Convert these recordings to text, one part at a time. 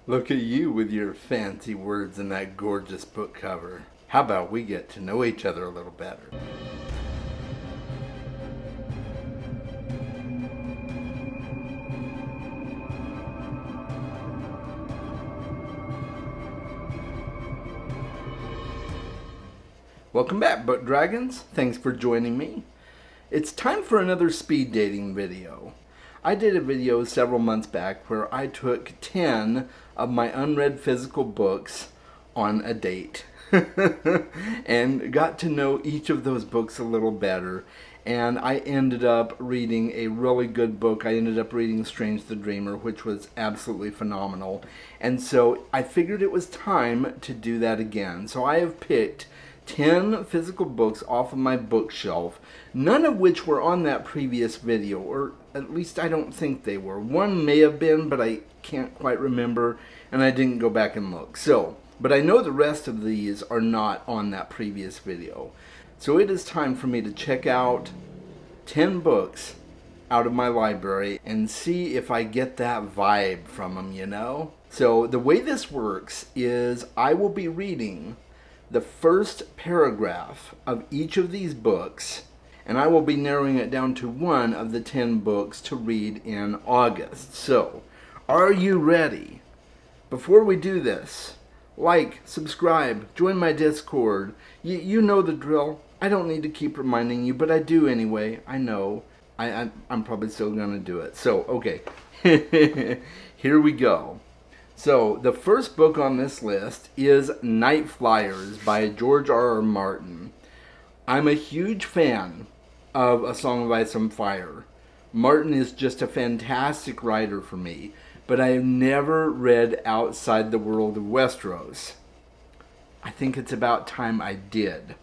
Look at you with your fancy words and that gorgeous book cover. How about we get to know each other a little better? Welcome back, Book Dragons. Thanks for joining me. It's time for another speed dating video. I did a video several months back where I took 10 of my unread physical books on a date and got to know each of those books a little better. And I ended up reading a really good book. I ended up reading Strange the Dreamer, which was absolutely phenomenal. And so I figured it was time to do that again. So I have picked 10 physical books off of my bookshelf, none of which were on that previous video, or at least I don't think they were. One may have been, but I can't quite remember, and I didn't go back and look. But I know the rest of these are not on that previous video. So it is time for me to check out 10 books out of my library and see if I get that vibe from them, you know? So the way this works is I will be reading the first paragraph of each of these books, and I will be narrowing it down to one of the 10 books to read in August. So, are you ready? Before we do this, like, subscribe, join my Discord. You know the drill. I don't need to keep reminding you, but I do anyway. I know. I'm probably still going to do it. So, okay. Here we go. So, the first book on this list is Night Flyers by George R. R. Martin. I'm a huge fan of A Song of Ice and Fire. Martin is just a fantastic writer for me, but I have never read outside the world of Westeros. I think it's about time I did.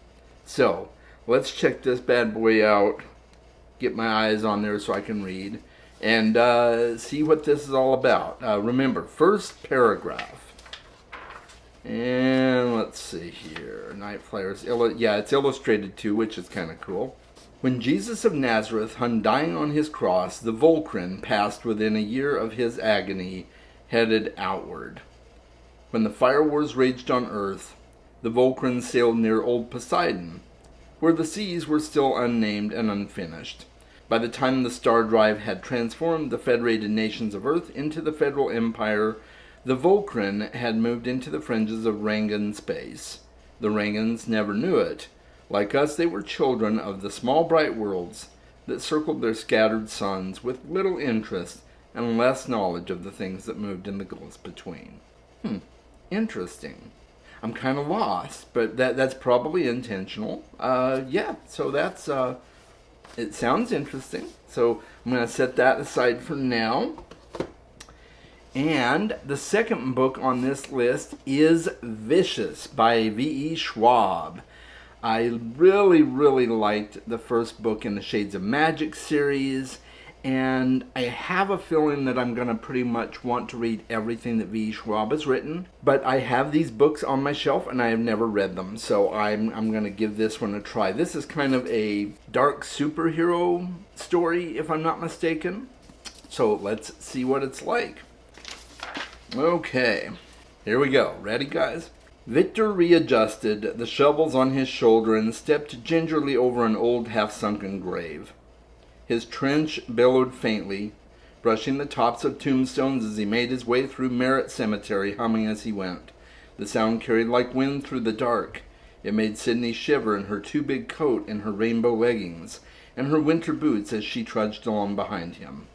So, let's check this bad boy out, get my eyes on there so I can read, and see what this is all about. Remember, first paragraph. And let's see here. Night Flyers. Yeah, it's illustrated too, which is kind of cool. When Jesus of Nazareth hung dying on his cross, the Volcran passed within a year of his agony, headed outward. When the fire wars raged on earth, the Volcran sailed near old Poseidon, where the seas were still unnamed and unfinished. By the time the star drive had transformed the federated nations of Earth into the Federal Empire, the Volcran had moved into the fringes of Rangan space. The Rangans never knew it. Like us, they were children of the small bright worlds that circled their scattered suns with little interest and less knowledge of the things that moved in the gulfs between. Interesting. I'm kind of lost, but that's probably intentional. Yeah, so that's... It sounds interesting, so I'm going to set that aside for now. And the second book on this list is Vicious by V.E. Schwab. I really, really liked the first book in the Shades of Magic series, and I have a feeling that I'm going to pretty much want to read everything that V.E. Schwab has written. But I have these books on my shelf, and I have never read them, so I'm going to give this one a try. This is kind of a dark superhero story, if I'm not mistaken. So let's see what it's like. Okay, here we go. Ready, guys? Victor readjusted the shovels on his shoulder and stepped gingerly over an old half-sunken grave. His trench billowed faintly, brushing the tops of tombstones as he made his way through Merritt Cemetery, humming as he went. The sound carried like wind through the dark. It made Sydney shiver in her too-big coat and her rainbow leggings, and her winter boots as she trudged along behind him.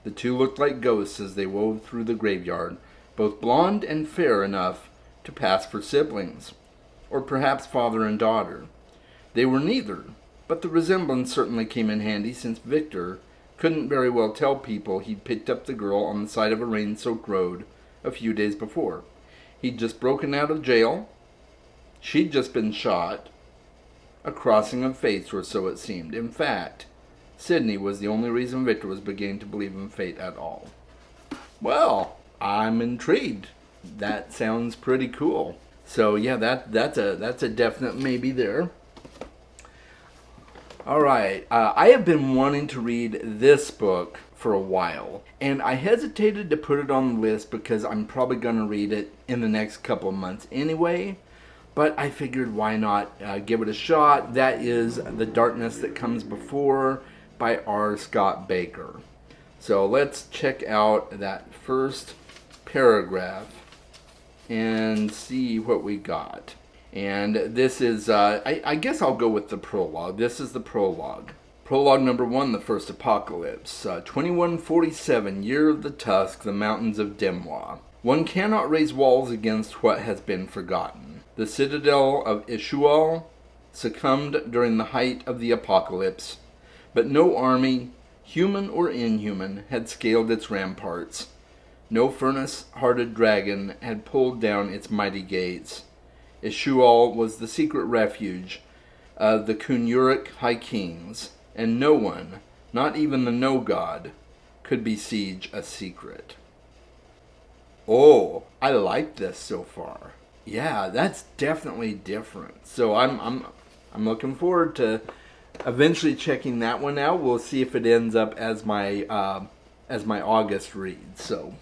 The two looked like ghosts as they wove through the graveyard, both blonde and fair enough to pass for siblings, or perhaps father and daughter. They were neither, but the resemblance certainly came in handy since Victor couldn't very well tell people he'd picked up the girl on the side of a rain-soaked road a few days before. He'd just broken out of jail. She'd just been shot. A crossing of fates, or so it seemed. In fact, Sydney was the only reason Victor was beginning to believe in fate at all. Well, I'm intrigued. That sounds pretty cool. So yeah, that's a definite maybe there. All right, I have been wanting to read this book for a while. And I hesitated to put it on the list because I'm probably going to read it in the next couple of months anyway. But I figured why not give it a shot. That is The Darkness That Comes Before by R. Scott Baker. So let's check out that first paragraph and see what we got. And this is, I guess I'll go with the prologue. This is the prologue. Prologue number 1, The First Apocalypse. 2147, Year of the Tusk, the Mountains of Demwa. One cannot raise walls against what has been forgotten. The citadel of Ishual succumbed during the height of the apocalypse, but no army, human or inhuman, had scaled its ramparts. No furnace-hearted dragon had pulled down its mighty gates. Ishual was the secret refuge of the Kunyuric High Kings, and no one, not even the No-God, could besiege a secret. Oh, I like this so far. Yeah, that's definitely different. So I'm looking forward to eventually checking that one out. We'll see if it ends up as my August read. So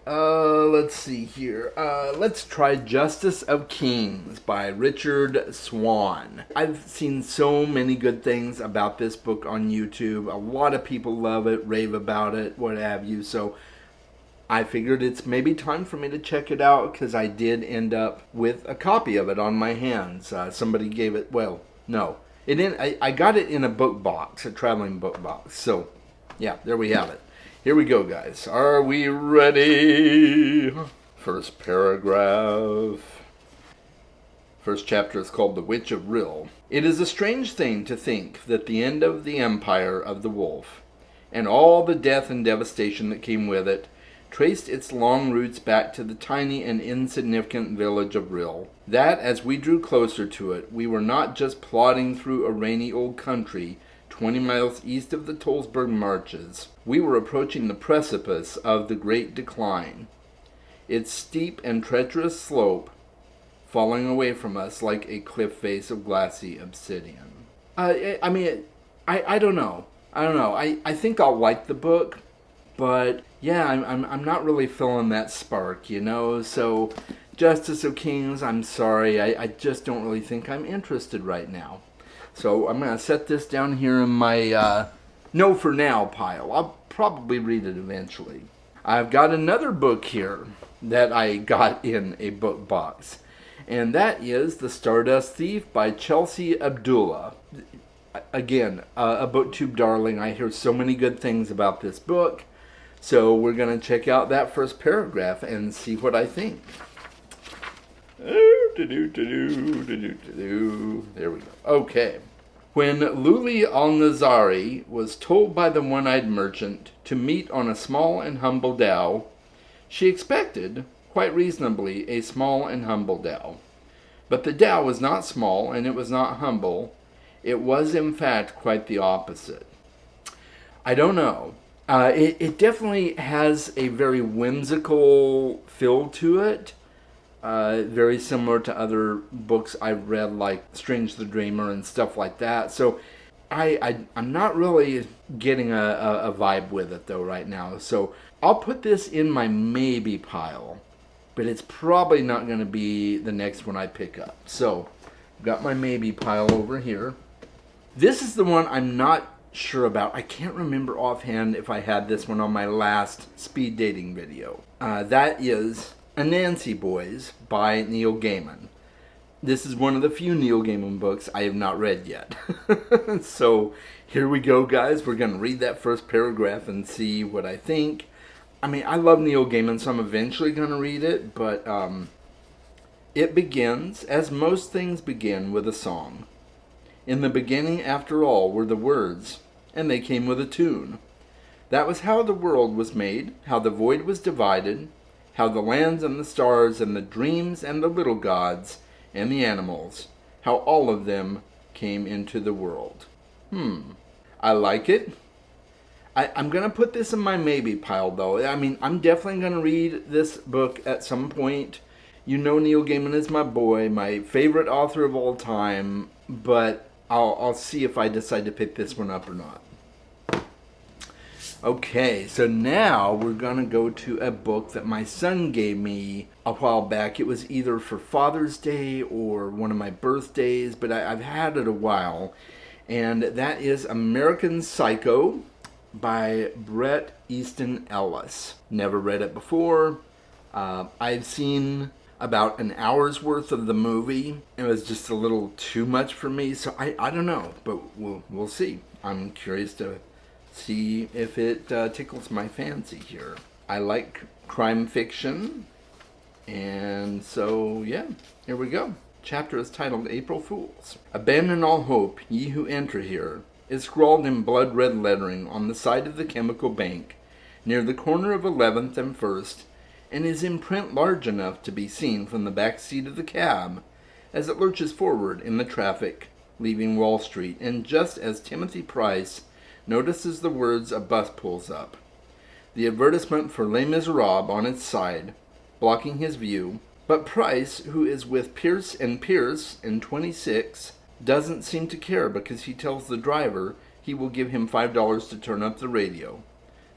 let's see here. Let's try Justice of Kings by Richard Swan. I've seen so many good things about this book on YouTube. A lot of people love it, rave about it, what have you. So I figured it's maybe time for me to check it out because I did end up with a copy of it on my hands. Somebody gave it, well, no. I got it in a book box, a traveling book box. So, yeah, there we have it. Here we go, guys. Are we ready? First paragraph. First chapter is called The Witch of Rill. It is a strange thing to think that the end of the empire of the wolf, and all the death and devastation that came with it, traced its long roots back to the tiny and insignificant village of Rill. That, as we drew closer to it, we were not just plodding through a rainy old country 20 miles east of the Tolsburg Marshes. We were approaching the precipice of the Great Decline, its steep and treacherous slope falling away from us like a cliff face of glassy obsidian. I don't know. I think I'll like the book, but yeah, I'm not really feeling that spark, you know. So, Justice of Kings, I'm sorry, I just don't really think I'm interested right now. So I'm going to set this down here in my no for now pile. I'll probably read it eventually. I've got another book here that I got in a book box, and that is The Stardust Thief by Chelsea Abdullah. Again, a BookTube darling. I hear so many good things about this book. So we're going to check out that first paragraph and see what I think. There we go. Okay. When Luli al-Nazari was told by the one-eyed merchant to meet on a small and humble dhow, she expected, quite reasonably, a small and humble dhow. But the dhow was not small and it was not humble. It was, in fact, quite the opposite. I don't know. It definitely has a very whimsical feel to it. Very similar to other books I've read, like Strange the Dreamer and stuff like that. So I'm not really getting a vibe with it, though, right now. So I'll put this in my maybe pile, but it's probably not going to be the next one I pick up. So I've got my maybe pile over here. This is the one I'm not sure about. I can't remember offhand if I had this one on my last speed dating video. That is Anansi Boys by Neil Gaiman. This is one of the few Neil Gaiman books I have not read yet. So here we go, guys. We're going to read that first paragraph and see what I think. I mean, I love Neil Gaiman, so I'm eventually going to read it, but it begins, as most things begin, with a song. In the beginning, after all, were the words, and they came with a tune. That was how the world was made, how the void was divided, how the lands and the stars and the dreams and the little gods and the animals, how all of them came into the world. I like it. I'm going to put this in my maybe pile, though. I mean, I'm definitely going to read this book at some point. You know Neil Gaiman is my boy, my favorite author of all time, but I'll see if I decide to pick this one up or not. Okay, so now we're gonna go to a book that my son gave me a while back. It was either for Father's Day or one of my birthdays, but I've had it a while. And that is American Psycho by Bret Easton Ellis. Never read it before. I've seen about an hour's worth of the movie. It was just a little too much for me, so I don't know, but we'll see. I'm curious to see if it tickles my fancy here. I like crime fiction, and so yeah, here we go. Chapter is titled April Fools. Abandon all hope, ye who enter here, is scrawled in blood-red lettering on the side of the chemical bank, near the corner of 11th and 1st, and is in print large enough to be seen from the back seat of the cab as it lurches forward in the traffic, leaving Wall Street, and just as Timothy Price notices the words a bus pulls up. The advertisement for Les Miserables on its side, blocking his view, but Price, who is with Pierce and 26, doesn't seem to care because he tells the driver he will give him $5 to turn up the radio.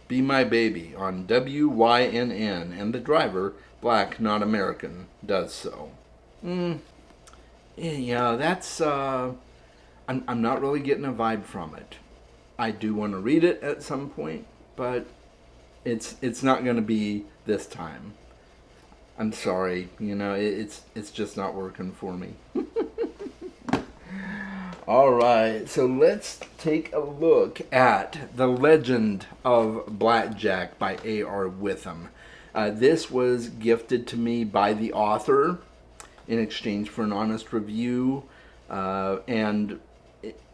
Be My Baby on WYNN, and the driver, black, not American, does so. Yeah, that's, I'm not really getting a vibe from it. I do want to read it at some point, but it's not going to be this time. I'm sorry, it's just not working for me. All right, so let's take a look at The Legend of Blackjack by A.R. Witham. This was gifted to me by the author in exchange for an honest review, and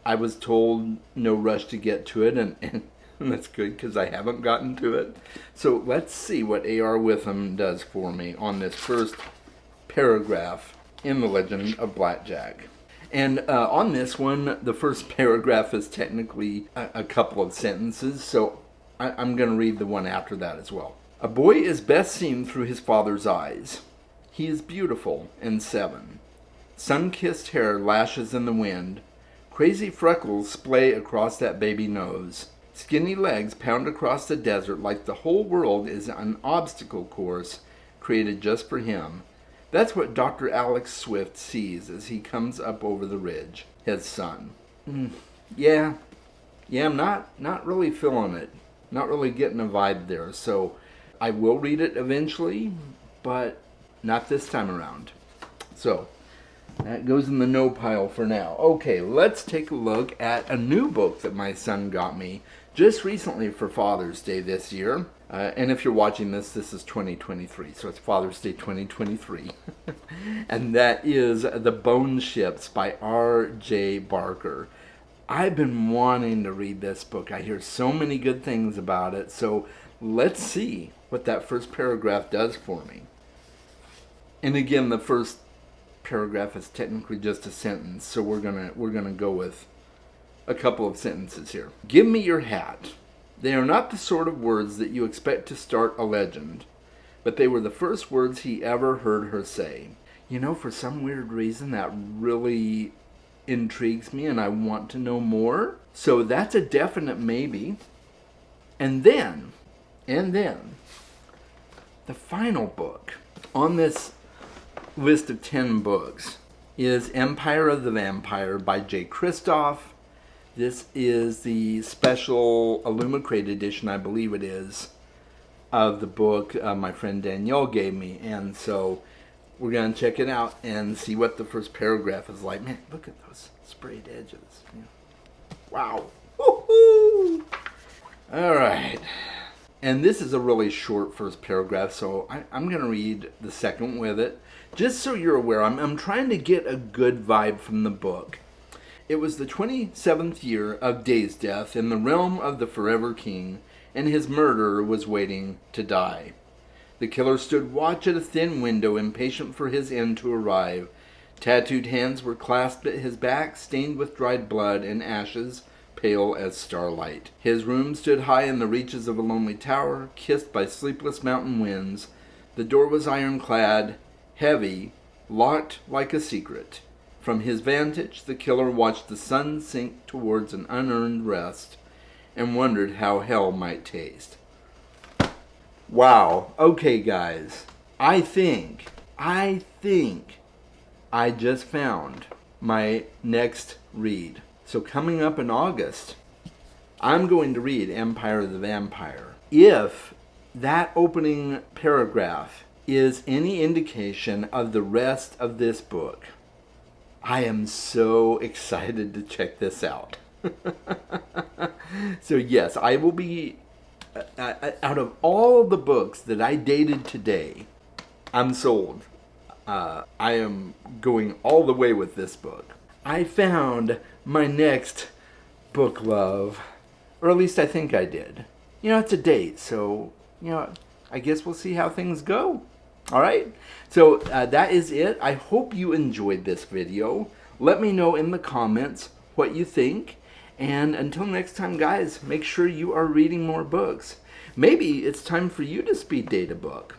I was told no rush to get to it, and that's good because I haven't gotten to it. So let's see what A.R. Witham does for me on this first paragraph in The Legend of Blackjack. And on this one, the first paragraph is technically a couple of sentences, so I'm going to read the one after that as well. A boy is best seen through his father's eyes. He is beautiful and 7. Sun-kissed hair lashes in the wind. Crazy freckles splay across that baby nose. Skinny legs pound across the desert like the whole world is an obstacle course created just for him. That's what Dr. Alex Swift sees as he comes up over the ridge, his son. Yeah, I'm not really feeling it. Not really getting a vibe there. So I will read it eventually, but not this time around. So that goes in the no pile for now. Okay, let's take a look at a new book that my son got me just recently for Father's Day this year. And if you're watching this is 2023, so it's Father's Day 2023. And that is The Bone Ships by R.J. Barker. I've been wanting to read this book. I hear so many good things about it, so let's see what that first paragraph does for me. And again, the first paragraph is technically just a sentence, so we're gonna go with a couple of sentences here. Give me your hat. They are not the sort of words that you expect to start a legend, but they were the first words he ever heard her say. For some weird reason that really intrigues me and I want to know more. So that's a definite maybe. And then, the final book on this list of 10 books is Empire of the Vampire by J. Kristoff. This is the special Illumicrate edition, I believe it is, of the book my friend Danielle gave me. And so we're going to check it out and see what the first paragraph is like. Man, look at those sprayed edges. Yeah. Wow. Woo-hoo! All right. And this is a really short first paragraph, so I'm going to read the second with it. Just so you're aware, I'm trying to get a good vibe from the book. It was the 27th year of Day's death in the realm of the Forever King, and his murderer was waiting to die. The killer stood watch at a thin window, impatient for his end to arrive. Tattooed hands were clasped at his back, stained with dried blood and ashes, pale as starlight. His room stood high in the reaches of a lonely tower, kissed by sleepless mountain winds. The door was ironclad, heavy, locked like a secret. From his vantage, the killer watched the sun sink towards an unearned rest, and wondered how hell might taste. Wow. Okay, guys. I think I just found my next read. So coming up in August, I'm going to read Empire of the Vampire. If that opening paragraph is any indication of the rest of this book, I am so excited to check this out. So yes, I will be, out of all the books that I dated today, I'm sold. I am going all the way with this book. I found my next book love, or at least I think I did. You know, it's a date, so, you know, I guess we'll see how things go. All right, so that is it. I hope you enjoyed this video. Let me know in the comments what you think. And until next time, guys, make sure you are reading more books. Maybe it's time for you to speed date a book.